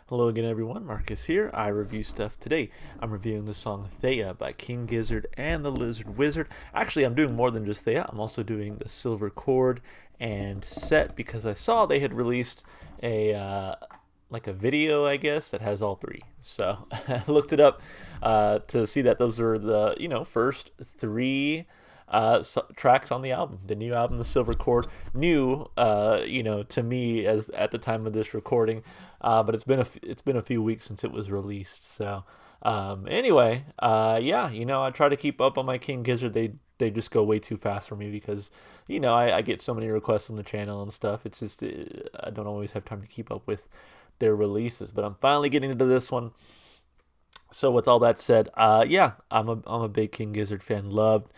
Hello again, everyone. Marcus here. I review stuff today. I'm reviewing the song Theia by King Gizzard and the Lizard Wizard. Actually, I'm doing more than just Theia. I'm also doing the Silver Chord and Set because I saw they had released a video, I guess, that has all three. So I looked it up to see that those are the first three tracks on the album. The new album, The Silver Chord, new, to me as at the time of this recording, but it's been a few weeks since it was released. So anyway, yeah, I try to keep up on my King Gizzard. They just go way too fast for me because I get so many requests on the channel and stuff. It's just I don't always have time to keep up with their releases. But I'm finally getting into this one. So with all that said, yeah, I'm a big King Gizzard fan. Loved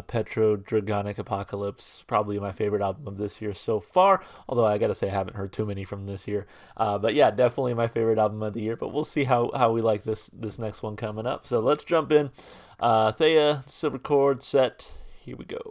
Petro Dragonic Apocalypse, probably my favorite album of this year so far. Although I gotta say I haven't heard too many from this year. But yeah, definitely my favorite album of the year. But we'll see how we like this next one coming up. So let's jump in. Theia, Silver Chord, Set. Here we go.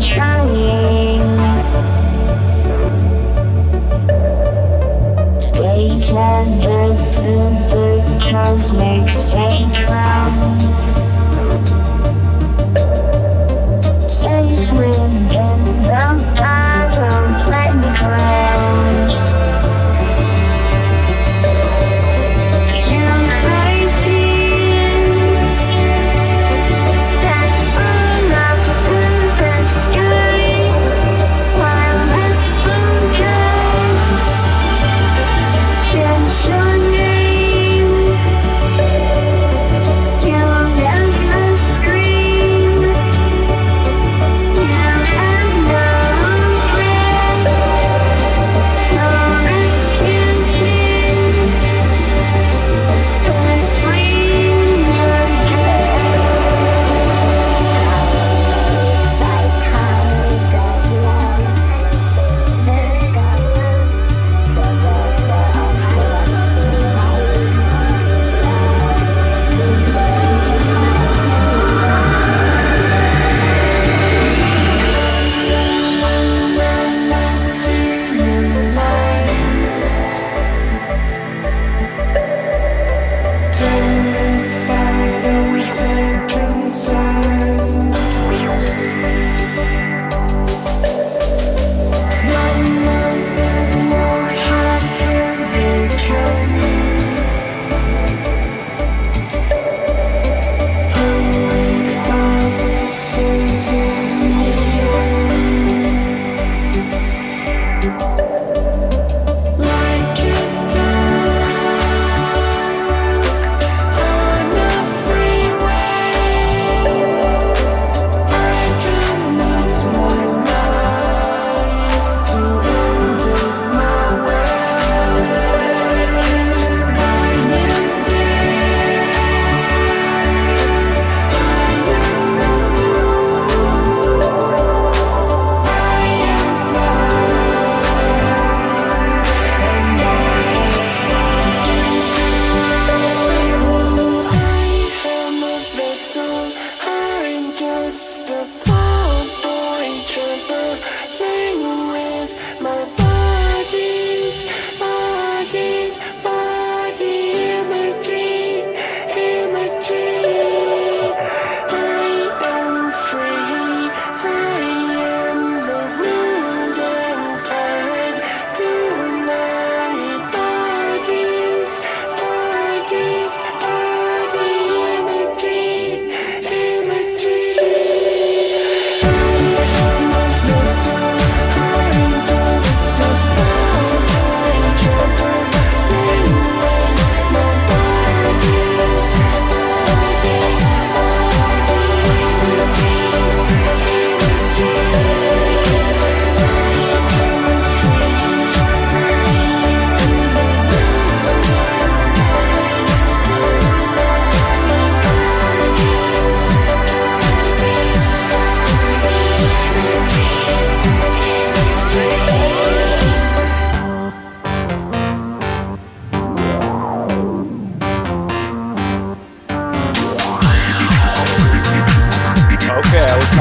trying. Stay tethered to the cosmic sacrum. Safe within the bottom playground.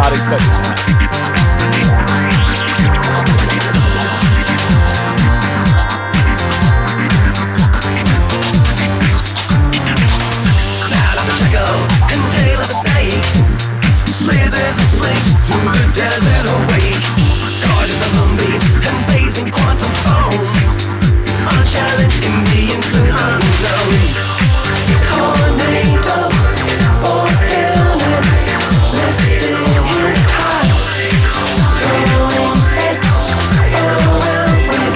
not expecting that. Snout of a jackal and tail of a snake, slithers and slinks through the desert awake. God is a moonbeam and blazing quantum foam, unchallenged in the infinite unknown. Tornado or hell, lifting you high, throwing sets around with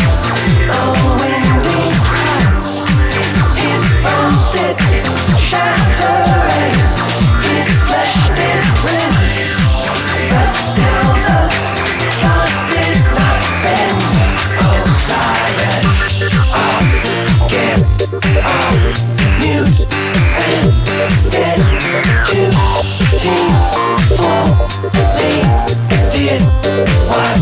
a windy cry. His bones did shatter and his flesh did rend, but still the gods did not bend. Oh, silence, get mute and dead to team fully did what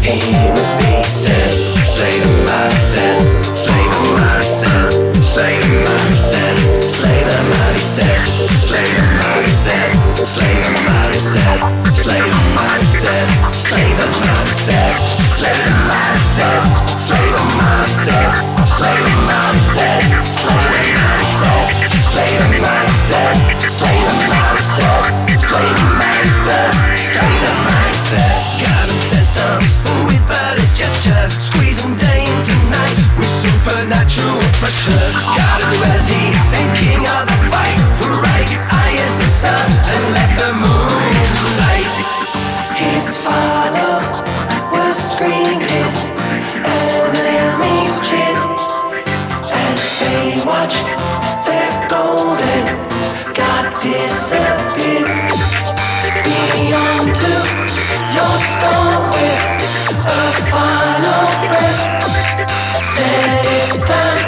he must be said. Slay the mighty set, slay the mighty set, slay the mighty set, slay the mighty set, slay the mighty set, slay the mighty mindset, slay the mindset, slay the mindset, slay the mindset, slay the mindset, slay the mindset, slay the mindset, slay the mindset, slay the mindset, slay the mindset, slay the mindset. Guidance systems with better gesture, squeezing day into night with supernatural pressure. Gotta be ready and king of the fight. Right eye is the sun and let the moon light. His follow will scream his enemies chant as they watch their golden god disappear. Beyond to your storm with a final breath. Said it's time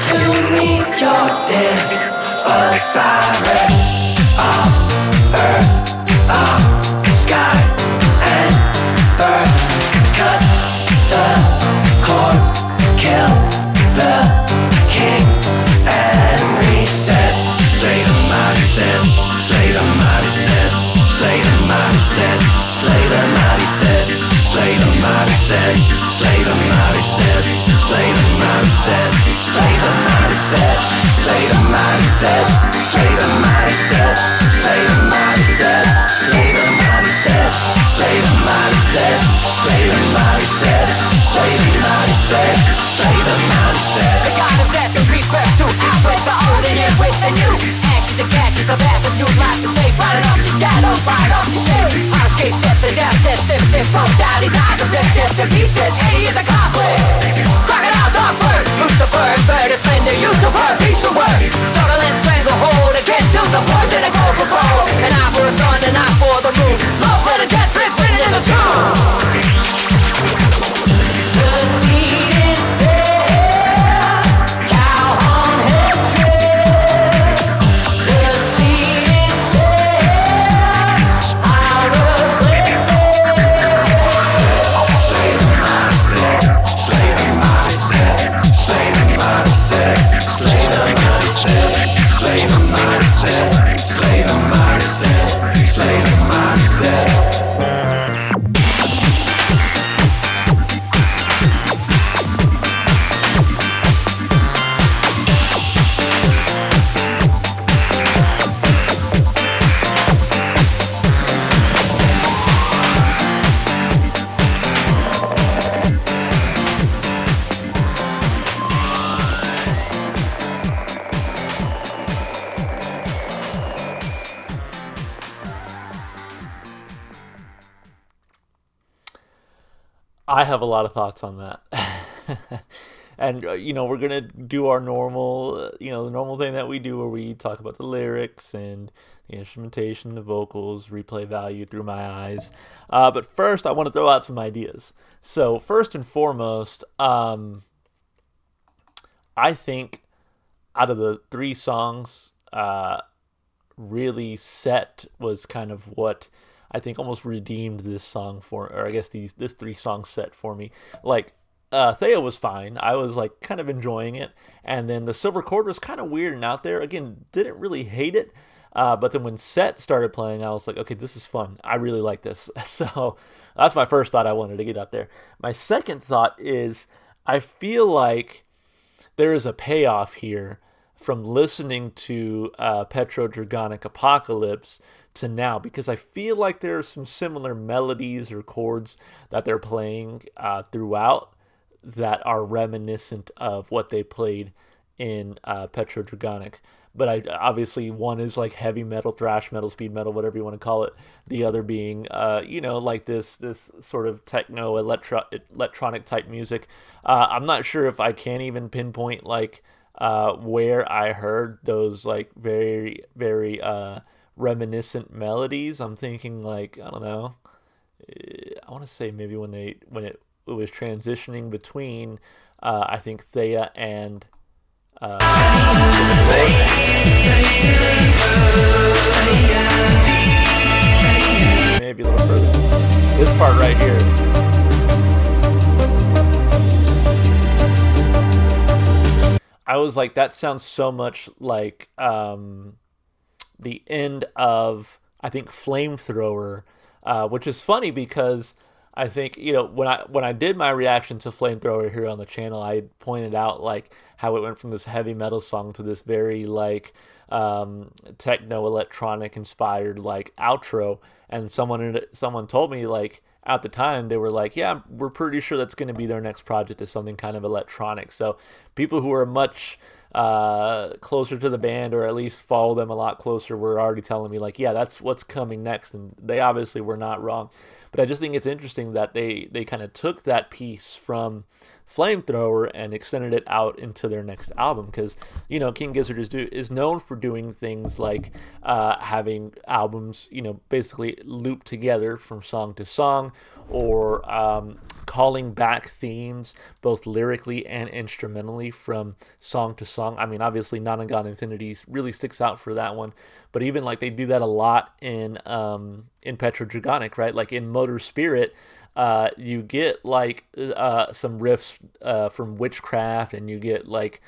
to meet your death. Osiris of earth, of sky and birth. Cut the cord, kill the king and reset. Slay the mindset, slay the mindset, slay the mindset, slay the mindset, slay the mindset, slay the mindset, slay the mindset, slay the mindset, slay the mindset, slay the mindset, slay the mindset, slay the mindset, slay the mindset, slay the mindset, slay the mindset, slay the mindset. The God of death and refers to outbreak the old and in with the new. Ashes and catches the path of new life to stay fighting off the shadow, fight off the shade. Our escape set the death, stiff, broke out his eyes are ripped to pieces. 80 is accomplished. Crocodiles are bird, Lucifer and bird is slender, usurper, piece of work. Struggle and strangle hold again to the poison and go for gold. An eye for a sun, an eye for the moon. Love for the death, fist written in the tomb. The seed is set, cow on head dress. The seed is set, out of clear. Slay the mindset, slay the mindset, slay the mindset, slay the mindset, slay the mindset, slay the mindset, slay the mindset. I have a lot of thoughts on that. And we're gonna do our normal, the normal thing that we do, where we talk about the lyrics and the instrumentation, the vocals, replay value through my eyes. But first, I want to throw out some ideas. So first and foremost, I think out of the three songs, really Set was kind of what I think almost redeemed this song or I guess this three song set for me. Like, Theia was fine. I was like kind of enjoying it. And then the Silver Chord was kind of weird and out there. Again, didn't really hate it. But then when Set started playing, I was like, okay, this is fun. I really like this. So that's my first thought I wanted to get out there. My second thought is I feel like there is a payoff here from listening to Petro-Dragonic Apocalypse to now, because I feel like there are some similar melodies or chords that they're playing throughout that are reminiscent of what they played in Petro-Dragonic. But obviously one is like heavy metal, thrash metal, speed metal, whatever you want to call it. The other being, like this sort of techno electronic type music. I'm not sure if I can even pinpoint like where I heard those like very, very reminiscent melodies. I'm thinking like, I don't know. I want to say maybe when it was transitioning between I think Theia and maybe a little further. This part right here. I was like, that sounds so much like the end of I think Flamethrower, which is funny because I think, when I did my reaction to Flamethrower here on the channel, I pointed out like how it went from this heavy metal song to this very like techno electronic inspired like outro, and someone told me like at the time they were like, yeah, we're pretty sure that's going to be their next project is something kind of electronic. So people who are much closer to the band, or at least follow them a lot closer, were already telling me like, yeah, that's what's coming next, and they obviously were not wrong. But I just think it's interesting that they kind of took that piece from Flamethrower and extended it out into their next album, because King Gizzard is known for doing things like having albums basically loop together from song to song, or calling back themes both lyrically and instrumentally from song to song. I mean, obviously Nonagon Infinities really sticks out for that one, but even like they do that a lot in Petrodragonic, right? Like in Motor Spirit, you get like some riffs from Witchcraft, and you get like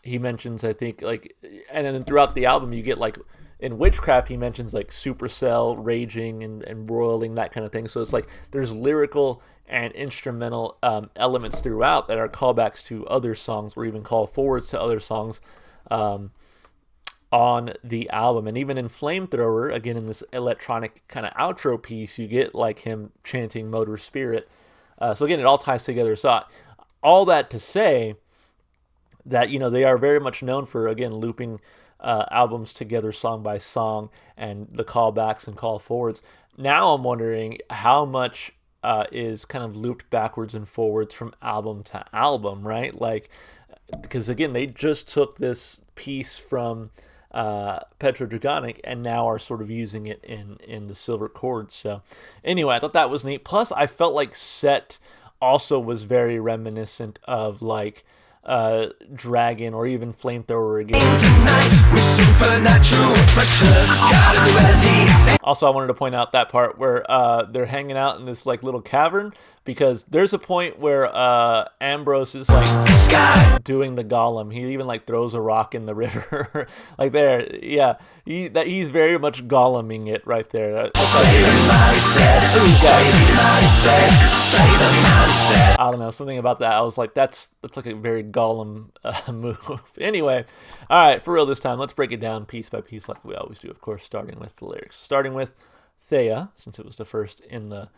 he mentions, I think, like, and then throughout the album you get like in Witchcraft he mentions like Supercell, Raging, and Roiling, that kind of thing. So it's like there's lyrical and instrumental elements throughout that are callbacks to other songs, or even call forwards to other songs on the album. And even in Flamethrower, again in this electronic kind of outro piece, you get like him chanting Motor Spirit. So again, it all ties together. So all that to say that they are very much known for, again, looping albums together song by song, and the callbacks and call forwards. Now I'm wondering how much is kind of looped backwards and forwards from album to album, right? Like, because again, they just took this piece from Petrodragonic and now are sort of using it in the Silver Chords. So anyway, I thought that was neat. Plus, I felt like Set also was very reminiscent of like Dragon, or even Flamethrower again. Also, I wanted to point out that part where they're hanging out in this like little cavern, because there's a point where Ambrose is like doing the Golem. He even like throws a rock in the river. Like there, yeah, he's very much Goleming it right there. I don't know, something about that. I was like, that's like a very Golem move. Anyway, all right, for real this time, let's break it down piece by piece like we always do, of course, starting with the lyrics. Starting with Theia, since it was the first in the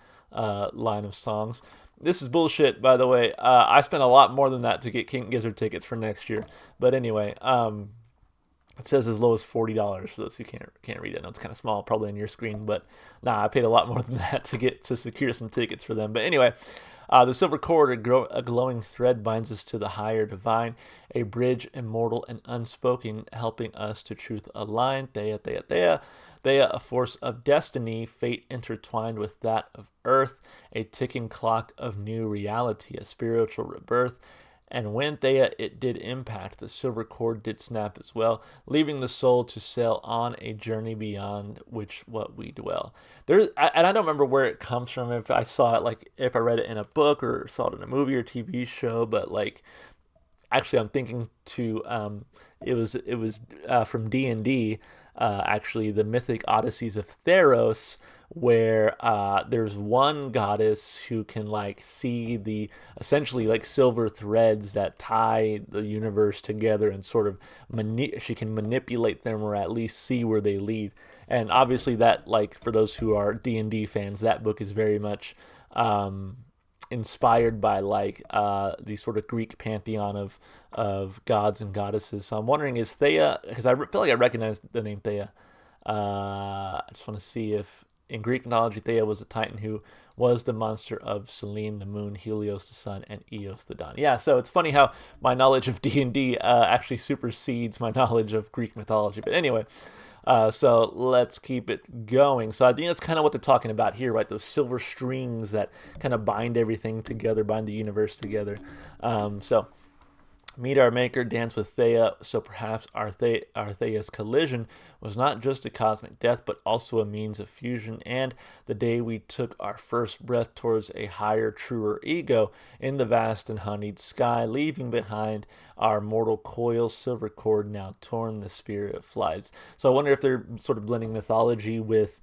line of songs. This is bullshit, by the way. I spent a lot more than that to get King Gizzard tickets for next year. But anyway, it says as low as $40 for those who can't read it. I know it's kind of small, probably on your screen, but nah, I paid a lot more than that to secure some tickets for them. But anyway, the silver cord, a glowing thread, binds us to the higher divine, a bridge immortal and unspoken, helping us to truth align. Theia, Theia, Theia. Theia, a force of destiny, fate intertwined with that of earth, a ticking clock of new reality, a spiritual rebirth. And when Theia it did impact, the silver cord did snap as well, leaving the soul to sail on a journey beyond which what we dwell. And I don't remember where it comes from, if I saw it, like if I read it in a book or saw it in a movie or TV show, but like actually I'm thinking to it was from D&D, actually the Mythic Odysseys of Theros, where there's one goddess who can like see the essentially like silver threads that tie the universe together, and sort of she can manipulate them, or at least see where they lead. And obviously that, like, for those who are D&D fans, that book is very much inspired by like the sort of Greek pantheon of gods and goddesses. So I'm wondering, is Theia, because I feel like I recognize the name Theia. I just want to see if in Greek mythology Theia was a titan who was the monster of Selene the moon, Helios the sun, and Eos the dawn. Yeah, so it's funny how my knowledge of D&D actually supersedes my knowledge of Greek mythology. But anyway, so let's keep it going. So I think that's kind of what they're talking about here, right? Those silver strings that kind of bind everything together, bind the universe together. So meet our maker, dance with Theia. So perhaps our Theia's collision was not just a cosmic death, but also a means of fusion, and the day we took our first breath towards a higher, truer ego in the vast and honeyed sky, leaving behind our mortal coil, silver cord now torn, the spirit flies. So I wonder if they're sort of blending mythology with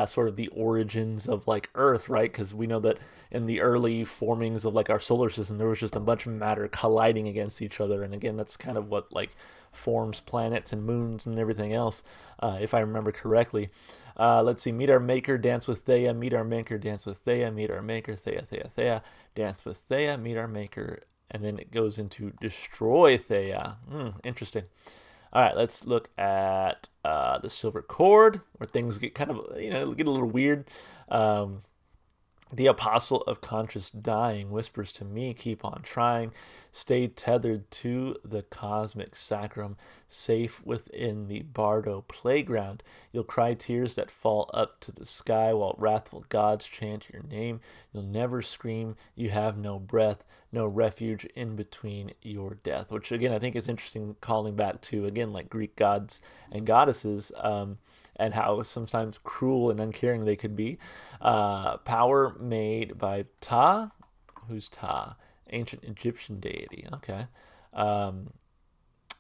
sort of the origins of like Earth, right? Because we know that in the early formings of like our solar system, there was just a bunch of matter colliding against each other. And again, that's kind of what like forms planets and moons and everything else, if I remember correctly. Let's see. Meet our maker, dance with Theia. Meet our maker, dance with Theia. Meet our maker, Theia, Theia, Theia. Dance with Theia. Meet our maker. And then it goes into destroy Theia. Interesting. All right, let's look at the silver cord, where things get kind of, get a little weird. The apostle of conscious dying whispers to me, keep on trying. Stay tethered to the cosmic sacrum, safe within the bardo playground. You'll cry tears that fall up to the sky while wrathful gods chant your name. You'll never scream, you have no breath, no refuge in between your death. Which, again, I think is interesting, calling back to, again, like Greek gods and goddesses, and how sometimes cruel and uncaring they could be. Power made by Ta. Who's Ta? Ancient Egyptian deity. Okay.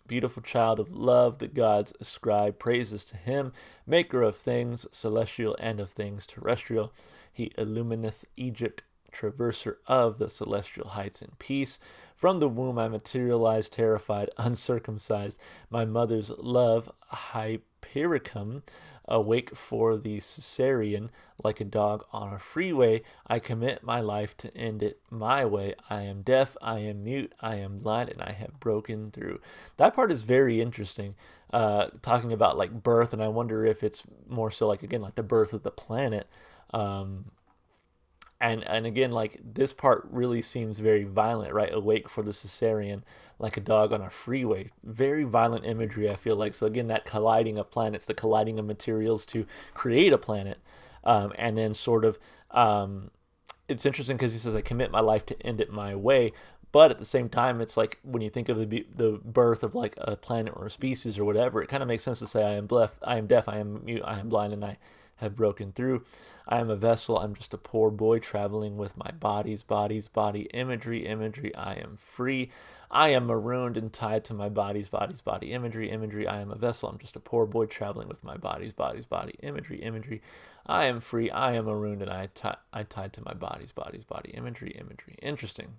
Beautiful child of love, the gods ascribe praises to him. Maker of things celestial and of things terrestrial. He illumineth Egypt, traverser of the celestial heights in peace. From the womb I materialized, terrified, uncircumcised. My mother's love, Hypericum, awake for the Caesarean, like a dog on a freeway. I commit my life to end it my way. I am deaf, I am mute, I am blind, and I have broken through. That part is very interesting, talking about like birth, and I wonder if it's more so like, again, like the birth of the planet. And again, like this part really seems very violent, right? Awake for the Caesarean, like a dog on a freeway. Very violent imagery, I feel like. So again, that colliding of planets, the colliding of materials to create a planet. And then sort of, it's interesting because he says, I commit my life to end it my way. But at the same time, it's like when you think of the birth of like a planet or a species or whatever, it kind of makes sense to say, I am deaf, I am mute, I am blind, and I have broken through. I am a vessel, I'm just a poor boy traveling with my body imagery, I am free. I am marooned and tied to my body imagery, I am a vessel, I'm just a poor boy traveling with my body imagery, I am free, I am marooned and I tied to my body imagery. Interesting.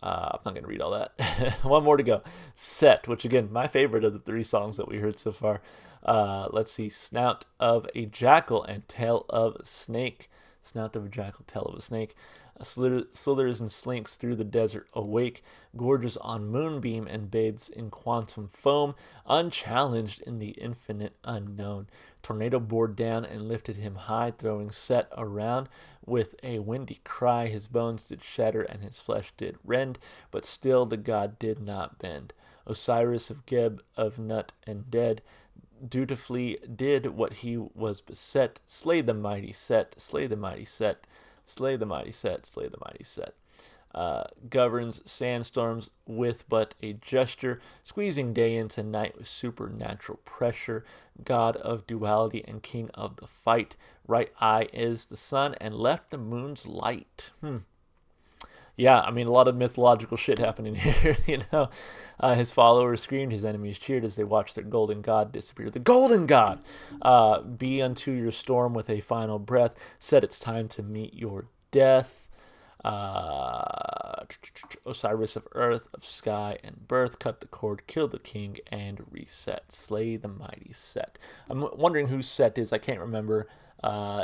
I'm not going to read all that. One more to go. Set, which again, my favorite of the three songs that we heard so far. Let's see. Snout of a jackal and tail of a snake. Snout of a jackal, tail of a snake. Slithers and slinks through the desert awake, gorges on moonbeam and bathes in quantum foam, unchallenged in the infinite unknown. Tornado bore down and lifted him high, throwing Set around. With a windy cry his bones did shatter and his flesh did rend, but still the god did not bend. Osiris of Geb, of Nut and Dead, dutifully did what he was beset. Slay the mighty Set, slay the mighty Set, slay the mighty Set, slay the mighty Set. Governs sandstorms with but a gesture, squeezing day into night with supernatural pressure. God of duality and king of the fight. Right eye is the sun and left the moon's light. Yeah, I mean, a lot of mythological shit happening here, His followers screamed, his enemies cheered as they watched their golden god disappear. The golden god! Be unto your storm with a final breath. Said it's time to meet your death. Osiris of earth, of sky and birth, cut the cord, kill the king, and reset. Slay the mighty Set. I'm wondering who Set is. I can't remember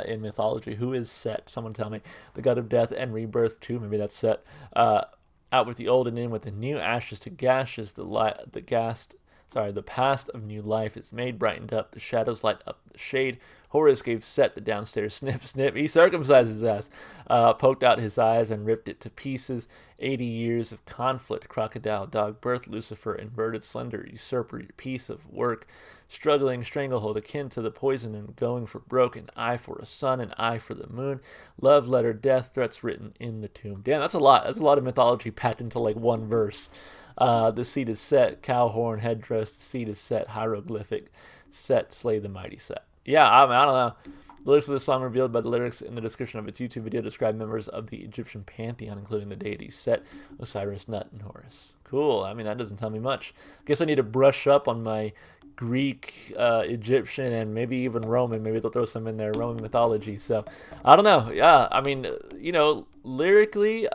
in mythology. Who is Set? Someone tell me. The god of death and rebirth too. Maybe that's Set. Out with the old and in with the new, ashes to gashes. The past of new life is made, brightened up. The shadows light up the shade. Horus gave Set the downstairs snip. He circumcised his ass, poked out his eyes and ripped it to pieces. 80 years of conflict, crocodile, dog birth, Lucifer, inverted, slender, usurper, your piece of work. Struggling, stranglehold, akin to the poison and going for broke. An eye for a sun, an eye for the moon. Love letter, death threats written in the tomb. Damn, that's a lot. That's a lot of mythology packed into like one verse. The seed is Set, cow horn, headdress. The seed is Set, hieroglyphic. Set, slay the mighty Set. Yeah, I don't know. The lyrics of this song revealed by the lyrics in the description of its YouTube video describe members of the Egyptian pantheon, including the deities Set, Osiris, Nut, and Horus. Cool. I mean, that doesn't tell me much. I guess I need to brush up on my Greek, Egyptian, and maybe even Roman. Maybe they'll throw some in there, Roman mythology. So, I don't know. Yeah, I mean, lyrically,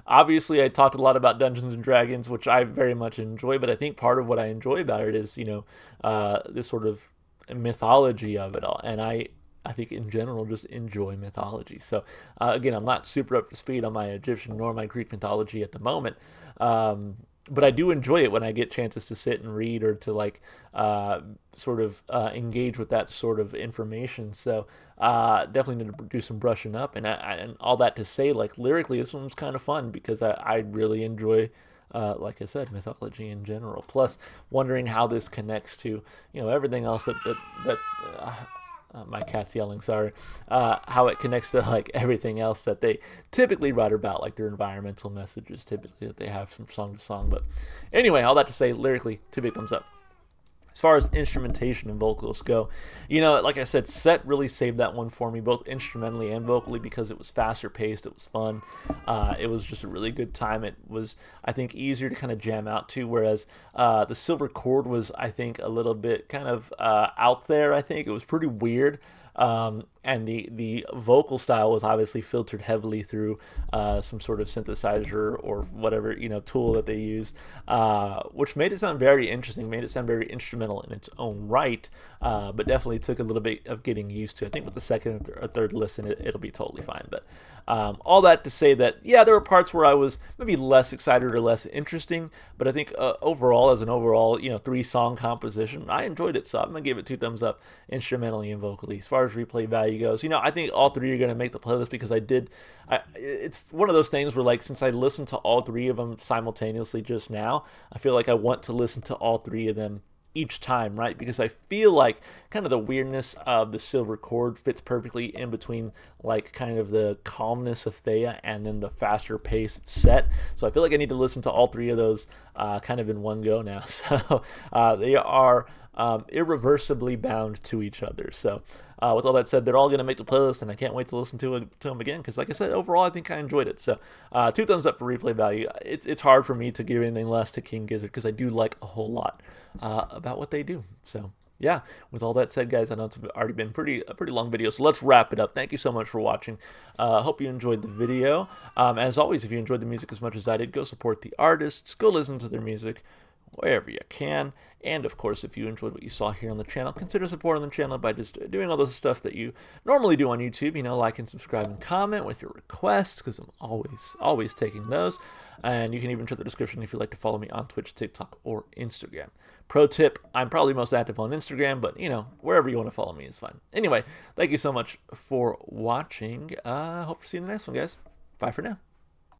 obviously, I talked a lot about Dungeons and Dragons, which I very much enjoy, but I think part of what I enjoy about it is, this sort of mythology of it all. And I think in general just enjoy mythology. So again, I'm not super up to speed on my Egyptian nor my Greek mythology at the moment, but I do enjoy it when I get chances to sit and read or to engage with that sort of information. So definitely need to do some brushing up, and all that to say, like, lyrically, this one's kind of fun because I really enjoy. Like I said, mythology in general. Plus, wondering how this connects to everything else that my cat's yelling. Sorry. How it connects to like everything else that they typically write about, like their environmental messages, typically that they have from song to song. But anyway, all that to say, lyrically, 2 big thumbs up. As far as instrumentation and vocals go, like I said, Set really saved that one for me, both instrumentally and vocally, because it was faster paced, it was fun, it was just a really good time. It was, I think, easier to kind of jam out to, whereas the Silver Chord was, I think, a little bit kind of out there. I think it was pretty weird. And the vocal style was obviously filtered heavily through some sort of synthesizer or whatever tool that they used, which made it sound very interesting, made it sound very instrumental in its own right, but definitely took a little bit of getting used to. I think with the second or third listen, it'll be totally fine. But all that to say that, yeah, there were parts where I was maybe less excited or less interesting, but I think overall, as an overall 3-song composition, I enjoyed it. So I'm gonna give it 2 thumbs up, instrumentally and vocally. As far as replay value goes, I think all 3 are gonna make the playlist because it's one of those things where, like, since I listened to all 3 of them simultaneously just now, I feel like I want to listen to all 3 of them each time, right? Because I feel like kind of the weirdness of the Silver Chord fits perfectly in between, like, kind of the calmness of Theia and then the faster pace of Set. So I feel like I need to listen to all 3 of those kind of in one go now. So they are irreversibly bound to each other. So with all that said, they're all going to make the playlist, and I can't wait to listen to them again because, like I said, overall I think I enjoyed it. So 2 thumbs up for replay value. It's hard for me to give anything less to King Gizzard because I do like a whole lot about what they do. So yeah, with all that said, guys, I know it's already been a pretty long video, so let's wrap it up. Thank you so much for watching. Hope you enjoyed the video. As always, if you enjoyed the music as much as I did, go support the artists, go listen to their music wherever you can. And of course, if you enjoyed what you saw here on the channel, consider supporting the channel by just doing all the stuff that you normally do on YouTube. Like and subscribe and comment with your requests, because I'm always taking those. And you can even check the description if you'd like to follow me on Twitch, TikTok, or Instagram. Pro tip, I'm probably most active on Instagram, but wherever you want to follow me is fine. Anyway, thank you so much for watching. Hope to see you in the next one, guys. Bye for now.